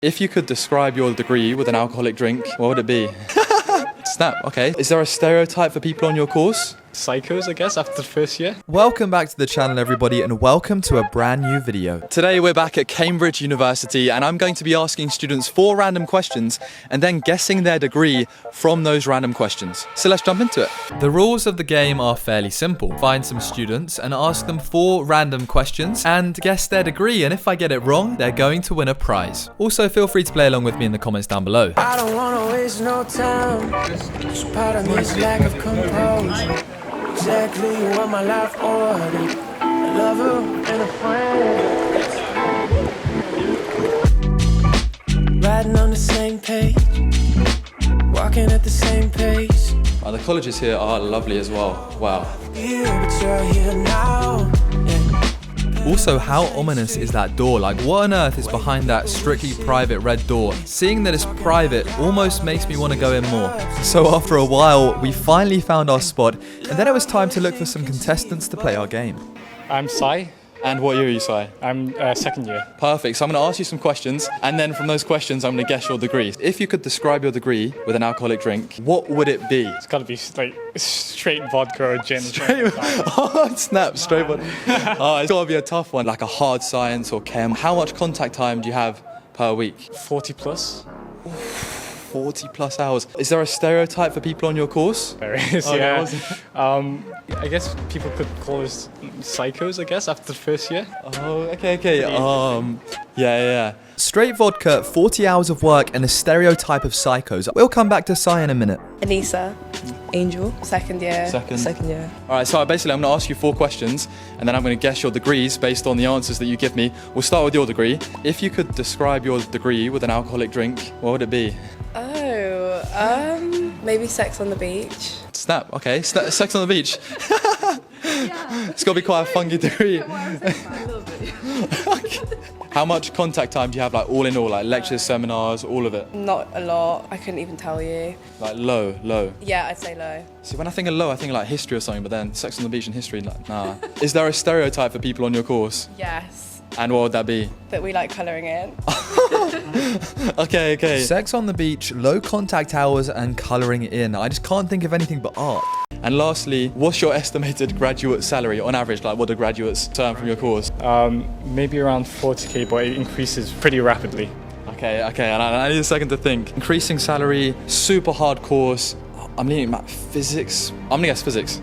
If you could describe your degree with an alcoholic drink, what would it be? Snap, okay. Is there a stereotype for people on your course? Psychos, I guess, after the first year. Welcome back to the channel, everybody, and welcome to a brand new video. Today we're back at Cambridge University and I'm going to be asking students 4 random questions and then guessing their degree from those random questions. So let's jump into it. The rules of the game are fairly simple. Find some students and ask them 4 random questions and guess their degree, and if I get it wrong, they're going to win a prize. Also, feel free to play along with me in the comments down below. I don't wanna waste no time. Just part of me is lack of composure. Exactly what my life ordered. A lover and a friend. Riding on the same page. Walking at the same pace. The colleges here are lovely as well. Wow. Yeah, but you're here now. Also, how ominous is that door? Like, what on earth is behind that strictly private red door? Seeing that it's private almost makes me want to go in more. So after a while, we finally found our spot, and then it was time to look for some contestants to play our game. I'm Sai. And what year are you, Sai? I'm second year. Perfect. So I'm going to ask you some questions, and then from those questions, I'm going to guess your degree. If you could describe your degree with an alcoholic drink, what would it be? It's got to be like straight vodka or gin. Oh, snap, straight one. Oh, it's got to be a tough one, like a hard science or chem. How much contact time do you have per week? 40 plus. 40 plus hours. Is there a stereotype for people on your course? There is, Oh, yeah. there I guess people could call us psychos, I guess, after the first year. Oh, okay. Yeah. Straight vodka, 40 hours of work, and a stereotype of psychos. We'll come back to Sai in a minute. Anissa, Angel, second year. Second year. All right, so basically I'm going to ask you 4 questions, and then I'm going to guess your degrees based on the answers that you give me. We'll start with your degree. If you could describe your degree with an alcoholic drink, what would it be? Maybe sex on the beach. Snap, okay. Sex on the beach. It's got to be quite a funky degree. How much contact time do you have, like all in all, like lectures, seminars, all of it? Not a lot. I couldn't even tell you. Like low? Yeah, I'd say low. See, when I think of low, I think of like history or something, but then sex on the beach and history, like, nah. Is there a stereotype for people on your course? Yes. And what would that be? That we like colouring in. Okay. Sex on the beach, low contact hours, and colouring in. I just can't think of anything but art. And lastly, what's your estimated graduate salary on average? Like what do graduates earn from your course? Maybe around 40k, but it increases pretty rapidly. Okay, and I need a second to think. Increasing salary, super hard course. I'm leaning at physics. I'm gonna guess physics.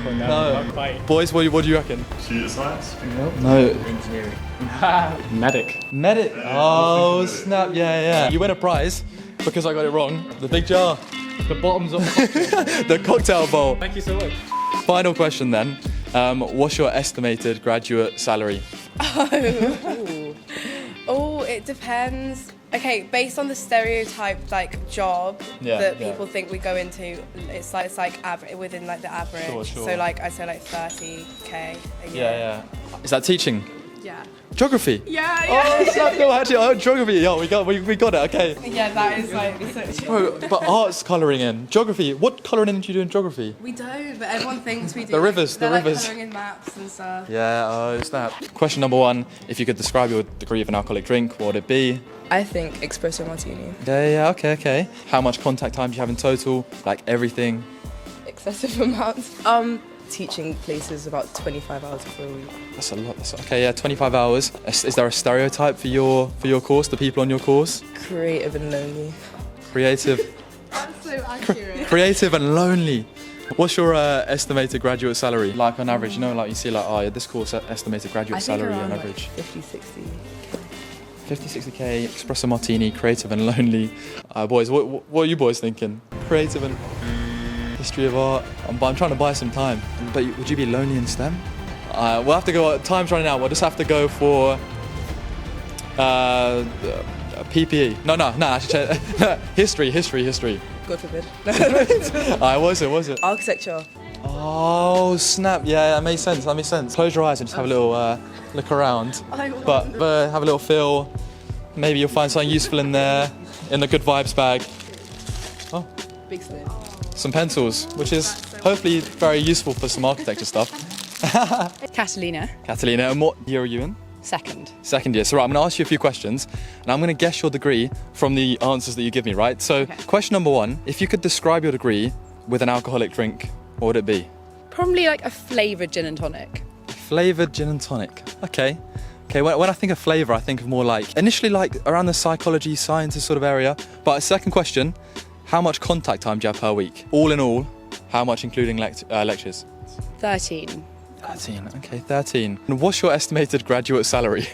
Oh, no, not quite. Boys, what do you reckon? Computer science? No. Engineering. Medic. Oh, snap, yeah. You win a prize because I got it wrong. The big jar. The bottoms up. The cocktail bowl. Thank you so much. Final question then. What's your estimated graduate salary? Oh, it depends. Okay, based on the stereotype job that people think we go into, it's like average within like the average. Sure. So like I'd say like 30k a year. Yeah. Is that teaching? Yeah. Geography? Yeah. Oh, snap, no, actually, geography. Yeah, we got it, okay. Yeah, that is like. Bro, but art's colouring in. Geography, what colouring in do you do in geography? We don't, but everyone thinks we do. The rivers. Like colouring in maps and stuff. Yeah, oh, snap. Question number 1, if you could describe your degree of an alcoholic drink, what would it be? I think espresso martini. Yeah, okay. How much contact time do you have in total? Like everything? Excessive amounts. Teaching places about 25 hours for a week. That's a lot. Okay, yeah, 25 hours. Is there a stereotype for your course, the people on your course? Creative and lonely. Creative. That's so accurate. Creative and lonely. What's your estimated graduate salary? Like on average, you know, like you see like, this course estimated graduate salary on average. 50, 60. 50, 60k, espresso martini, creative and lonely. Boys, what are you boys thinking? Creative and history of art. I'm trying to buy some time. But would you be lonely in STEM? We'll have to go, time's running out. We'll just have to go for PPE. No, actually, history. God forbid. Was it? Architecture. Oh, snap. Yeah, that makes sense. Close your eyes and just have a little look around. But have a little feel. Maybe you'll find something useful in there, in the good vibes bag. Oh. Big slip. Some pencils, which is hopefully very useful for some architecture stuff. Catalina. Catalina, and what year are you in? Second. Second year. So right, I'm going to ask you a few questions, and I'm going to guess your degree from the answers that you give me, right? So question number 1, if you could describe your degree with an alcoholic drink, what would it be? Probably like a flavoured gin and tonic. Flavoured gin and tonic. Okay. Okay, when I think of flavour, I think of more like, initially like around the psychology, sciences sort of area. But second question, how much contact time do you have per week? All in all, how much including lectures? 13. 13, okay, 13. And what's your estimated graduate salary?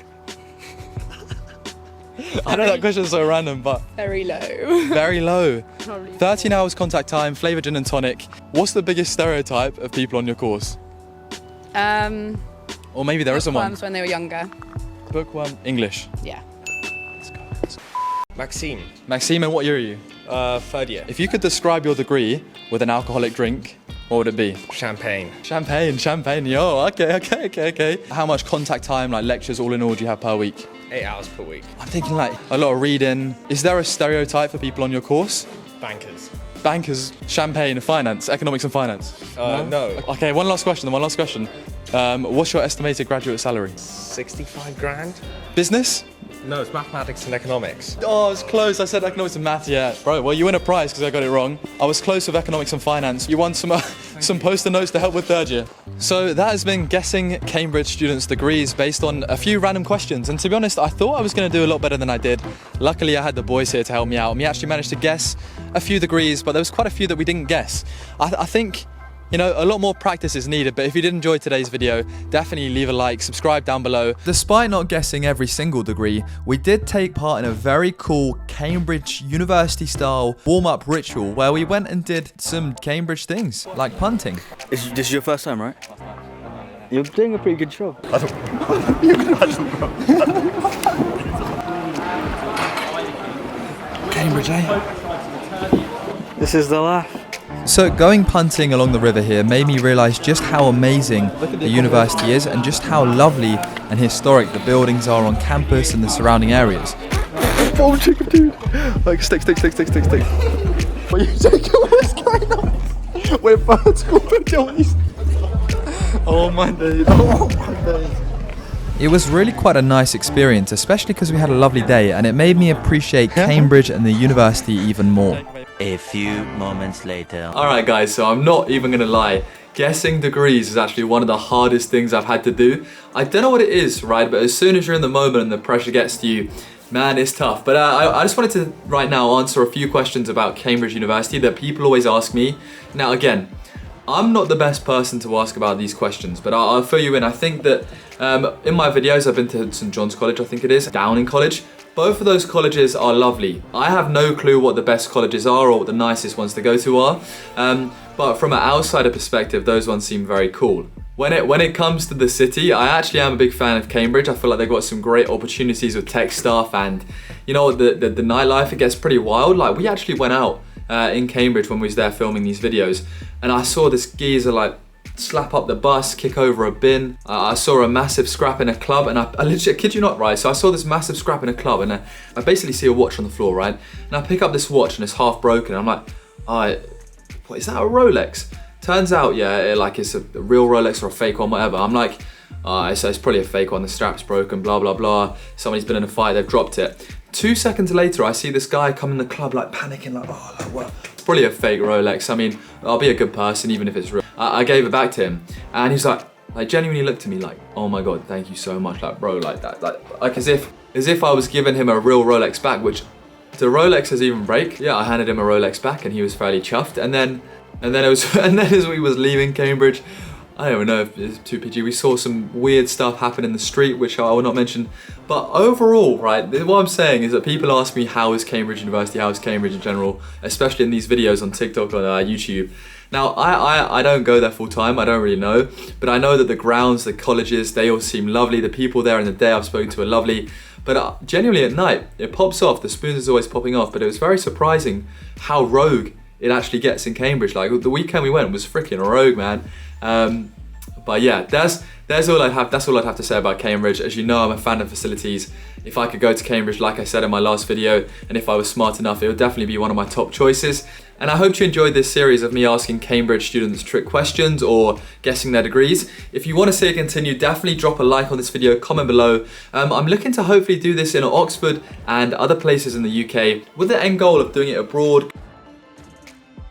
I know that question is so random, but... Very low. Very low. Probably 13 hours contact time, flavoured gin and tonic. What's the biggest stereotype of people on your course? Or maybe there isn't one. Bookworms when they were younger. Bookworm, English. Yeah. Let's go. Maxime, Maxime, and what year are you? third year. If you could describe your degree with an alcoholic drink, what would it be? Champagne. Champagne, yo, okay. How much contact time, like lectures, all in all, do you have per week? 8 hours per week. I'm thinking like a lot of reading. Is there a stereotype for people on your course? Bankers. Bankers, champagne, finance, economics and finance? No. Okay, one last question. What's your estimated graduate salary? 65 grand? Business? No, it's mathematics and economics. Oh, I was close. I said economics and math, yeah. Bro, well, you win a prize because I got it wrong. I was close with economics and finance. You won some poster notes to help with third year. So that has been guessing Cambridge students' degrees based on a few random questions. And to be honest, I thought I was going to do a lot better than I did. Luckily, I had the boys here to help me out. And we actually managed to guess a few degrees, but there was quite a few that we didn't guess. I think... You know, a lot more practice is needed, but if you did enjoy today's video, definitely leave a like, subscribe down below. Despite not guessing every single degree, we did take part in a very cool Cambridge University-style warm-up ritual where we went and did some Cambridge things, like punting. This is your first time, right? You're doing a pretty good job. Cambridge, eh? This is the laugh. So going punting along the river here made me realise just how amazing the university is and just how lovely and historic the buildings are on campus and the surrounding areas. Oh, chicken, dude! Like, stick. What are you taking? What is going on? We're vertical. Oh my days. It was really quite a nice experience, especially because we had a lovely day, and it made me appreciate Cambridge and the university even more. A few moments later. Alright guys, so I'm not even gonna lie. Guessing degrees is actually one of the hardest things I've had to do. I don't know what it is, right? But as soon as you're in the moment and the pressure gets to you, man, it's tough. But I just wanted to, right now, answer a few questions about Cambridge University that people always ask me. Now again, I'm not the best person to ask about these questions, but I'll fill you in. I think that in my videos, I've been to St John's College, I think it is, Downing College. Both of those colleges are lovely. I have no clue what the best colleges are or what the nicest ones to go to are, but from an outsider perspective, those ones seem very cool. When it comes to the city, I actually am a big fan of Cambridge. I feel like they've got some great opportunities with tech stuff, and you know, the nightlife, it gets pretty wild. Like, we actually went out in Cambridge when we was there filming these videos, and I saw this geezer like slap up the bus, kick over a bin. I saw a massive scrap in a club, and I legit, kid you not, right? So I saw this massive scrap in a club, and I basically see a watch on the floor, right? And I pick up this watch, and it's half broken. I'm like, what is that, a Rolex? Turns out, yeah, like it's a real Rolex or a fake one, whatever. I'm like, it's probably a fake one. The strap's broken, blah, blah, blah. Somebody's been in a fight, they've dropped it. 2 seconds later, I see this guy come in the club, like panicking, like, oh, like, what? Probably a fake Rolex. I mean, I'll be a good person even if it's real. I gave it back to him, and he's like genuinely looked at me like, oh my god, thank you so much, like, bro, like that, like as if I was giving him a real Rolex back, which the Rolex has even break. Yeah, I handed him a Rolex back, and he was fairly chuffed. And then as we was leaving Cambridge, I don't know if it's too PG, we saw some weird stuff happen in the street, which I will not mention. But overall, right, what I'm saying is that people ask me, how is Cambridge University, how is Cambridge in general, especially in these videos on TikTok or YouTube. Now, I don't go there full time, I don't really know, but I know that the grounds, the colleges, they all seem lovely. The people there in the day I've spoken to are lovely. But genuinely at night, it pops off, the spoons is always popping off, but it was very surprising how rogue it actually gets in Cambridge. Like, the weekend we went was freaking rogue, man. But yeah, that's all I'd have to say about Cambridge. As you know, I'm a fan of facilities. If I could go to Cambridge, like I said in my last video, and if I was smart enough, it would definitely be one of my top choices. And I hope you enjoyed this series of me asking Cambridge students trick questions or guessing their degrees. If you want to see it continue, definitely drop a like on this video, comment below. I'm looking to hopefully do this in Oxford and other places in the UK with the end goal of doing it abroad.